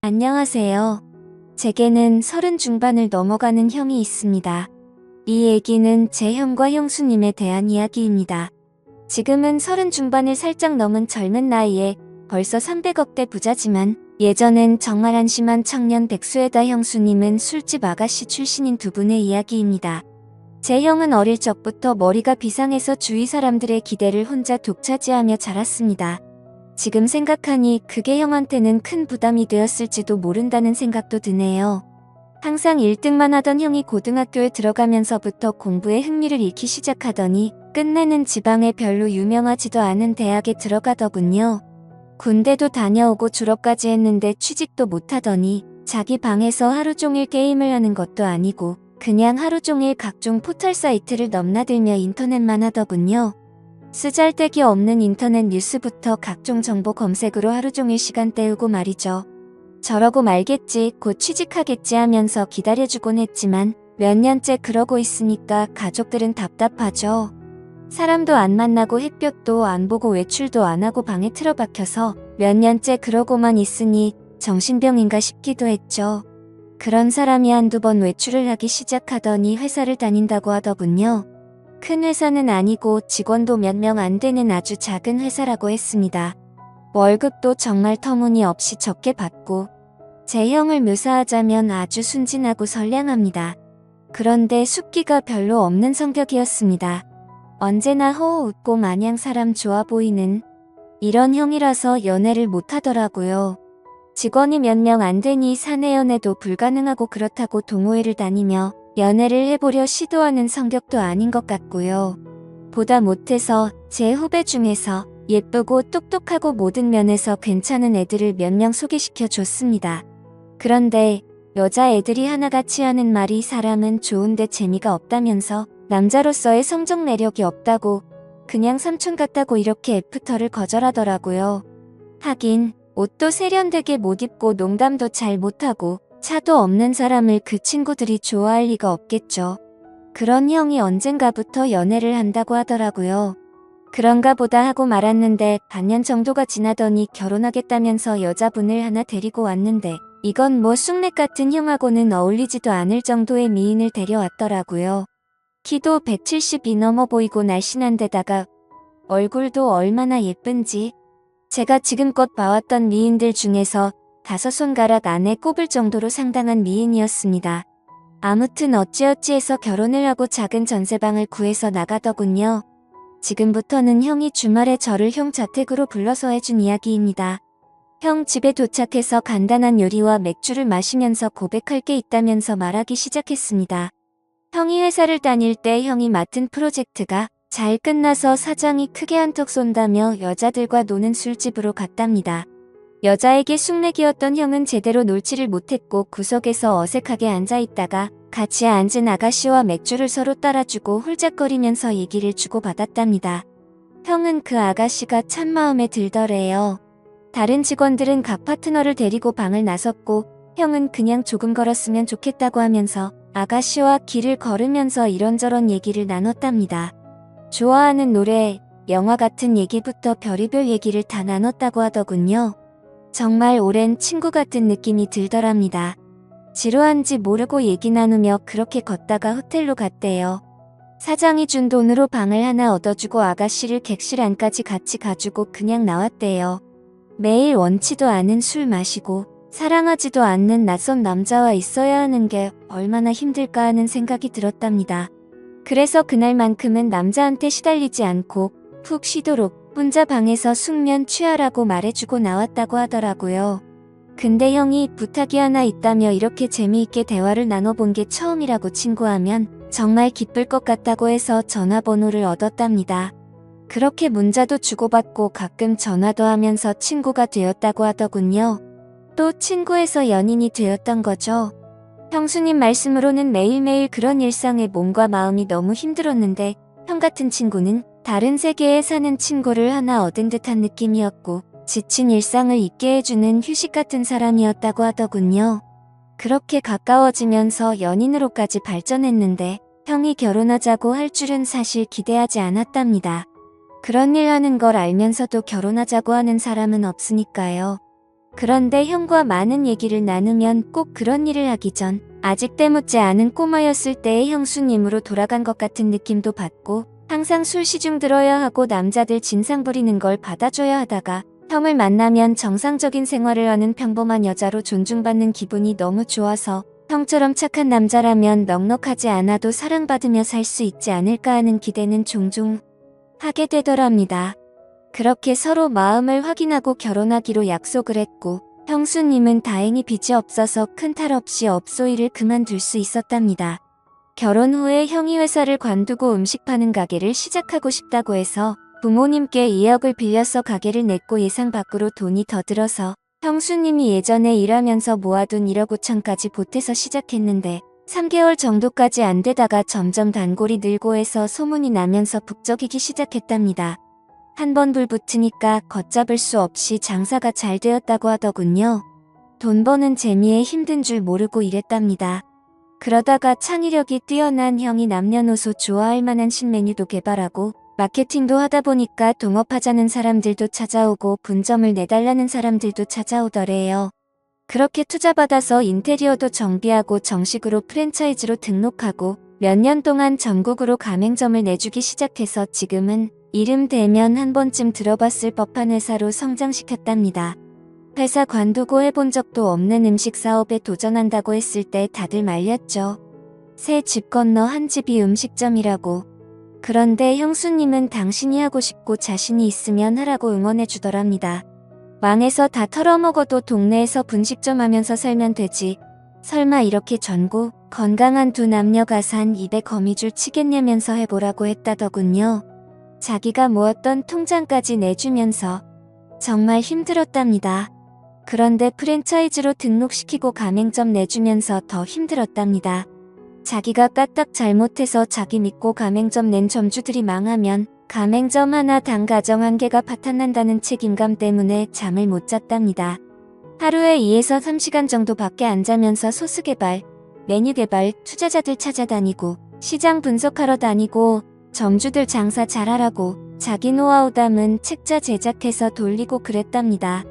안녕하세요. 제게는 30 중반을 넘어가는 형이 있습니다. 이 얘기는 제 형과 형수님에 대한 이야기입니다. 지금은 30 중반을 살짝 넘은 젊은 나이에 벌써 300억대 부자지만 예전엔 정말 한심한 청년 백수에다 형수님은 술집 아가씨 출신인 두 분의 이야기입니다. 제 형은 어릴 적부터 머리가 비상해서 주위 사람들의 기대를 혼자 독차지하며 자랐습니다. 지금 생각하니 그게 형한테는 큰 부담이 되었을지도 모른다는 생각도 드네요. 항상 1등만 하던 형이 고등학교에 들어가면서부터 공부에 흥미를 잃기 시작하더니 끝내는 지방에 별로 유명하지도 않은 대학에 들어가더군요. 군대도 다녀오고 졸업까지 했는데 취직도 못하더니 자기 방에서 하루 종일 게임을 하는 것도 아니고 그냥 하루 종일 각종 포털 사이트를 넘나들며 인터넷만 하더군요. 쓰잘데기 없는 인터넷 뉴스부터 각종 정보 검색으로 하루 종일 시간 때우고 말이죠. 저러고 말겠지, 곧 취직하겠지 하면서 기다려주곤 했지만 몇 년째 그러고 있으니까 가족들은 답답하죠. 사람도 안 만나고 햇볕도 안 보고 외출도 안 하고 방에 틀어박혀서 몇 년째 그러고만 있으니 정신병인가 싶기도 했죠. 그런 사람이 한두 번 외출을 하기 시작하더니 회사를 다닌다고 하더군요. 큰 회사는 아니고 직원도 몇 명 안 되는 아주 작은 회사라고 했습니다. 월급도 정말 터무니없이 적게 받고 제 형을 묘사하자면 아주 순진하고 선량합니다. 그런데 숫기가 별로 없는 성격이었습니다. 언제나 허허 웃고 마냥 사람 좋아 보이는 이런 형이라서 연애를 못하더라고요. 직원이 몇 명 안 되니 사내 연애도 불가능하고 그렇다고 동호회를 다니며 연애를 해보려 시도하는 성격도 아닌 것 같고요. 보다 못해서 제 후배 중에서 예쁘고 똑똑하고 모든 면에서 괜찮은 애들을 몇 명 소개시켜 줬습니다. 그런데 여자애들이 하나같이 하는 말이 사람은 좋은데 재미가 없다면서 남자로서의 성적 매력이 없다고 그냥 삼촌 같다고 이렇게 애프터를 거절하더라고요. 하긴 옷도 세련되게 못 입고 농담도 잘 못하고 차도 없는 사람을 그 친구들이 좋아할 리가 없겠죠. 그런 형이 언젠가부터 연애를 한다고 하더라고요. 그런가 보다 하고 말았는데 반년 정도가 지나더니 결혼하겠다면서 여자분을 하나 데리고 왔는데 이건 뭐 쑥맥 같은 형하고는 어울리지도 않을 정도의 미인을 데려왔더라고요. 키도 172 넘어 보이고 날씬한 데다가 얼굴도 얼마나 예쁜지 제가 지금껏 봐왔던 미인들 중에서 5손가락 안에 꼽을 정도로 상당한 미인이었습니다. 아무튼 어찌어찌해서 결혼을 하고 작은 전세방을 구해서 나가더군요. 지금부터는 형이 주말에 저를 형 자택으로 불러서 해준 이야기입니다. 형 집에 도착해서 간단한 요리와 맥주를 마시면서 고백할 게 있다면서 말하기 시작했습니다. 형이 회사를 다닐 때 형이 맡은 프로젝트가 잘 끝나서 사장이 크게 한턱 쏜다며 여자들과 노는 술집으로 갔답니다. 여자에게 숙맥이었던 형은 제대로 놀지를 못했고 구석에서 어색하게 앉아있다가 같이 앉은 아가씨와 맥주를 서로 따라주고 홀짝거리면서 얘기를 주고받았답니다. 형은 그 아가씨가 참 마음에 들더래요. 다른 직원들은 각 파트너를 데리고 방을 나섰고 형은 그냥 조금 걸었으면 좋겠다고 하면서 아가씨와 길을 걸으면서 이런저런 얘기를 나눴답니다. 좋아하는 노래, 영화 같은 얘기부터 별의별 얘기를 다 나눴다고 하더군요. 정말 오랜 친구 같은 느낌이 들더랍니다. 지루한지 모르고 얘기 나누며 그렇게 걷다가 호텔로 갔대요. 사장이 준 돈으로 방을 하나 얻어주고 아가씨를 객실 안까지 같이 가주고 그냥 나왔대요. 매일 원치도 않은 술 마시고 사랑하지도 않는 낯선 남자와 있어야 하는 게 얼마나 힘들까 하는 생각이 들었답니다. 그래서 그날만큼은 남자한테 시달리지 않고 푹 쉬도록 혼자 방에서 숙면 취하라고 말해주고 나왔다고 하더라고요. 근데 형이 부탁이 하나 있다며 이렇게 재미있게 대화를 나눠본 게 처음이라고 친구하면 정말 기쁠 것 같다고 해서 전화번호를 얻었답니다. 그렇게 문자도 주고받고 가끔 전화도 하면서 친구가 되었다고 하더군요. 또 친구에서 연인이 되었던 거죠. 형수님 말씀으로는 매일매일 그런 일상에 몸과 마음이 너무 힘들었는데 형 같은 친구는 다른 세계에 사는 친구를 하나 얻은 듯한 느낌이었고 지친 일상을 잊게 해주는 휴식 같은 사람이었다고 하더군요. 그렇게 가까워지면서 연인으로까지 발전했는데 형이 결혼하자고 할 줄은 사실 기대하지 않았답니다. 그런 일 하는 걸 알면서도 결혼하자고 하는 사람은 없으니까요. 그런데 형과 많은 얘기를 나누면 꼭 그런 일을 하기 전 아직 때묻지 않은 꼬마였을 때의 형수님으로 돌아간 것 같은 느낌도 받고 항상 술 시중 들어야 하고 남자들 진상 부리는 걸 받아줘야 하다가 형을 만나면 정상적인 생활을 하는 평범한 여자로 존중받는 기분이 너무 좋아서 형처럼 착한 남자라면 넉넉하지 않아도 사랑받으며 살 수 있지 않을까 하는 기대는 종종 하게 되더랍니다. 그렇게 서로 마음을 확인하고 결혼하기로 약속을 했고 형수님은 다행히 빚이 없어서 큰 탈 없이 업소일을 그만둘 수 있었답니다. 결혼 후에 형이 회사를 관두고 음식 파는 가게를 시작하고 싶다고 해서 부모님께 2억을 빌려서 가게를 냈고 예상 밖으로 돈이 더 들어서 형수님이 예전에 일하면서 모아둔 1억 5천까지 보태서 시작했는데 3개월 정도까지 안 되다가 점점 단골이 늘고 해서 소문이 나면서 북적이기 시작했답니다. 한 번 불 붙으니까 걷잡을 수 없이 장사가 잘 되었다고 하더군요. 돈 버는 재미에 힘든 줄 모르고 일했답니다. 그러다가 창의력이 뛰어난 형이 남녀노소 좋아할 만한 신메뉴도 개발하고 마케팅도 하다 보니까 동업하자는 사람들도 찾아오고 분점을 내달라는 사람들도 찾아오더래요. 그렇게 투자받아서 인테리어도 정비하고 정식으로 프랜차이즈로 등록하고 몇 년 동안 전국으로 가맹점을 내주기 시작해서 지금은 이름 대면 한 번쯤 들어봤을 법한 회사로 성장시켰답니다. 회사 관두고 해본 적도 없는 음식 사업에 도전한다고 했을 때 다들 말렸죠. 새 집 건너 한 집이 음식점이라고. 그런데 형수님은 당신이 하고 싶고 자신이 있으면 하라고 응원해 주더랍니다. 망해서 다 털어먹어도 동네에서 분식점 하면서 살면 되지. 설마 이렇게 전고 건강한 두 남녀가 산 입에 거미줄 치겠냐면서 해보라고 했다더군요. 자기가 모았던 통장까지 내주면서 정말 힘들었답니다. 그런데 프랜차이즈로 등록시키고 가맹점 내주면서 더 힘들었답니다. 자기가 까딱 잘못해서 자기 믿고 가맹점 낸 점주들이 망하면 가맹점 하나 당 가정 한 개가 파탄난다는 책임감 때문에 잠을 못 잤답니다. 하루에 2에서 3시간 정도 밖에 안 자면서 소스 개발, 메뉴 개발, 투자자들 찾아다니고 시장 분석하러 다니고 점주들 장사 잘하라고 자기 노하우 담은 책자 제작해서 돌리고 그랬답니다.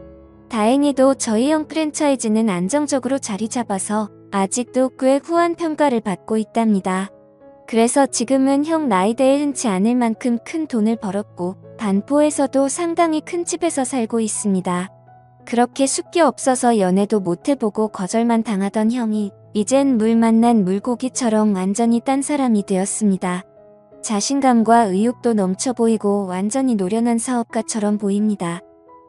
다행히도 저희 형 프랜차이즈는 안정적으로 자리 잡아서 아직도 꽤 후한 평가를 받고 있답니다. 그래서 지금은 형 나이대에 흔치 않을 만큼 큰 돈을 벌었고 반포에서도 상당히 큰 집에서 살고 있습니다. 그렇게 숫기 없어서 연애도 못 해보고 거절만 당하던 형이 이젠 물 만난 물고기처럼 완전히 딴 사람이 되었습니다. 자신감과 의욕도 넘쳐 보이고 완전히 노련한 사업가처럼 보입니다.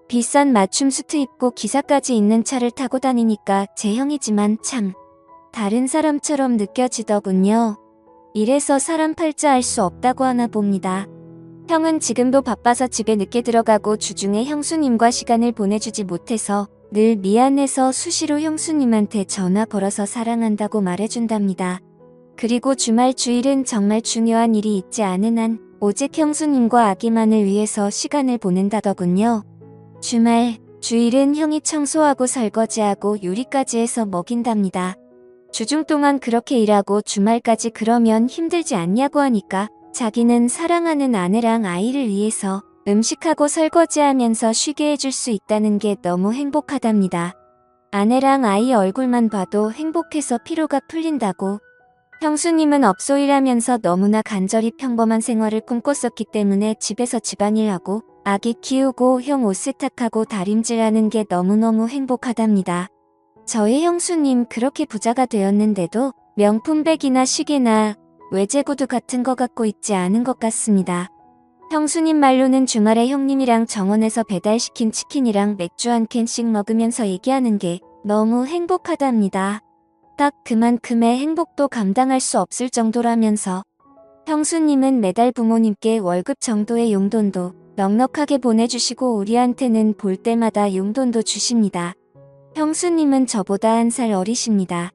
비싼 맞춤 수트 입고 기사까지 있는 차를 타고 다니니까 제 형이지만 참 다른 사람처럼 느껴지더군요. 이래서 사람 팔자 알 수 없다고 하나 봅니다. 형은 지금도 바빠서 집에 늦게 들어가고 주중에 형수님과 시간을 보내주지 못해서 늘 미안해서 수시로 형수님한테 전화 걸어서 사랑한다고 말해준답니다. 그리고 주말 주일은 정말 중요한 일이 있지 않은 한 오직 형수님과 아기만을 위해서 시간을 보낸다더군요. 주말, 주일은 형이 청소하고 설거지하고 요리까지 해서 먹인답니다. 주중 동안 그렇게 일하고 주말까지 그러면 힘들지 않냐고 하니까 자기는 사랑하는 아내랑 아이를 위해서 음식하고 설거지하면서 쉬게 해줄 수 있다는 게 너무 행복하답니다. 아내랑 아이 얼굴만 봐도 행복해서 피로가 풀린다고. 형수님은 업소일하면서 너무나 간절히 평범한 생활을 꿈꿨었기 때문에 집에서 집안일하고 아기 키우고 형 옷 세탁하고 다림질하는 게 너무너무 행복하답니다. 저희 형수님 그렇게 부자가 되었는데도 명품백이나 시계나 외제구두 같은 거 갖고 있지 않은 것 같습니다. 형수님 말로는 주말에 형님이랑 정원에서 배달시킨 치킨이랑 맥주 한 캔씩 먹으면서 얘기하는 게 너무 행복하답니다. 딱 그만큼의 행복도 감당할 수 없을 정도라면서 형수님은 매달 부모님께 월급 정도의 용돈도 넉넉하게 보내주시고 우리한테는 볼 때마다 용돈도 주십니다. 형수님은 저보다 1살 어리십니다.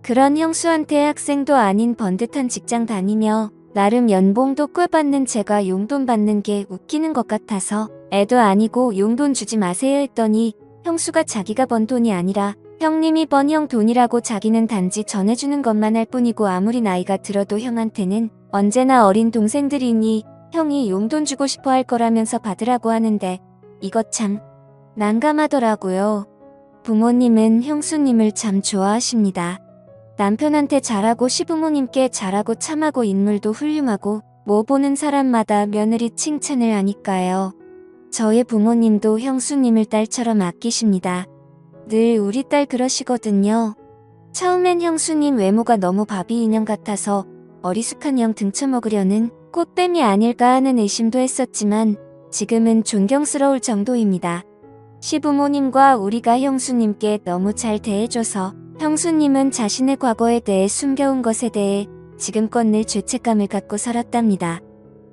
그런 형수한테 학생도 아닌 번듯한 직장 다니며 나름 연봉도 꽤 받는 제가 용돈 받는 게 웃기는 것 같아서 애도 아니고 용돈 주지 마세요 했더니 형수가 자기가 번 돈이 아니라 형님이 번 형 돈이라고 자기는 단지 전해주는 것만 할 뿐이고 아무리 나이가 들어도 형한테는 언제나 어린 동생들이니 형이 용돈 주고 싶어 할 거라면서 받으라고 하는데 이거 참 난감하더라고요. 부모님은 형수님을 참 좋아하십니다. 남편한테 잘하고 시부모님께 잘하고 참하고 인물도 훌륭하고 뭐 보는 사람마다 며느리 칭찬을 하니까요. 저의 부모님도 형수님을 딸처럼 아끼십니다. 늘 우리 딸 그러시거든요. 처음엔 형수님 외모가 너무 바비 인형 같아서 어리숙한 형 등쳐먹으려는 꽃뱀이 아닐까 하는 의심도 했었지만 지금은 존경스러울 정도입니다. 시부모님과 우리가 형수님께 너무 잘 대해줘서 형수님은 자신의 과거에 대해 숨겨온 것에 대해 지금껏 늘 죄책감을 갖고 살았답니다.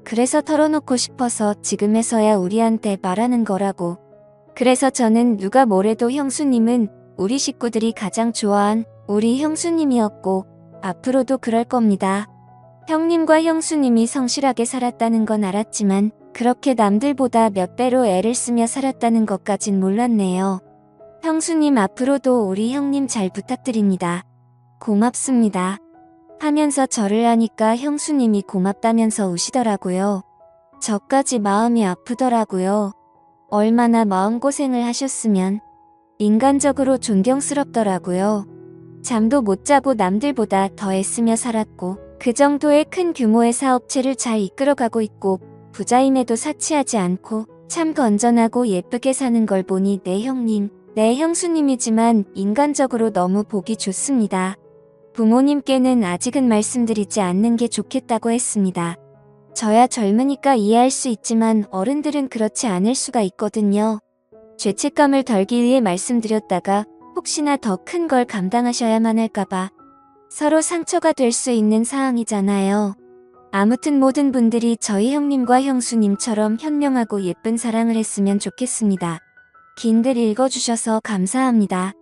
그래서 털어놓고 싶어서 지금에서야 우리한테 말하는 거라고. 그래서 저는 누가 뭐래도 형수님은 우리 식구들이 가장 좋아한 우리 형수님이었고 앞으로도 그럴 겁니다. 형님과 형수님이 성실하게 살았다는 건 알았지만 그렇게 남들보다 몇 배로 애를 쓰며 살았다는 것까진 몰랐네요. 형수님 앞으로도 우리 형님 잘 부탁드립니다. 고맙습니다. 하면서 절을 하니까 형수님이 고맙다면서 우시더라고요. 저까지 마음이 아프더라고요. 얼마나 마음고생을 하셨으면. 인간적으로 존경스럽더라고요. 잠도 못 자고 남들보다 더 애쓰며 살았고 그 정도의 큰 규모의 사업체를 잘 이끌어가고 있고 부자임에도 사치하지 않고 참 건전하고 예쁘게 사는 걸 보니 내 형님, 내 형수님이지만 인간적으로 너무 보기 좋습니다. 부모님께는 아직은 말씀드리지 않는 게 좋겠다고 했습니다. 저야 젊으니까 이해할 수 있지만 어른들은 그렇지 않을 수가 있거든요. 죄책감을 덜기 위해 말씀드렸다가 혹시나 더 큰 걸 감당하셔야만 할까봐 서로 상처가 될 수 있는 상황이잖아요. 아무튼 모든 분들이 저희 형님과 형수님처럼 현명하고 예쁜 사랑을 했으면 좋겠습니다. 긴 글 읽어주셔서 감사합니다.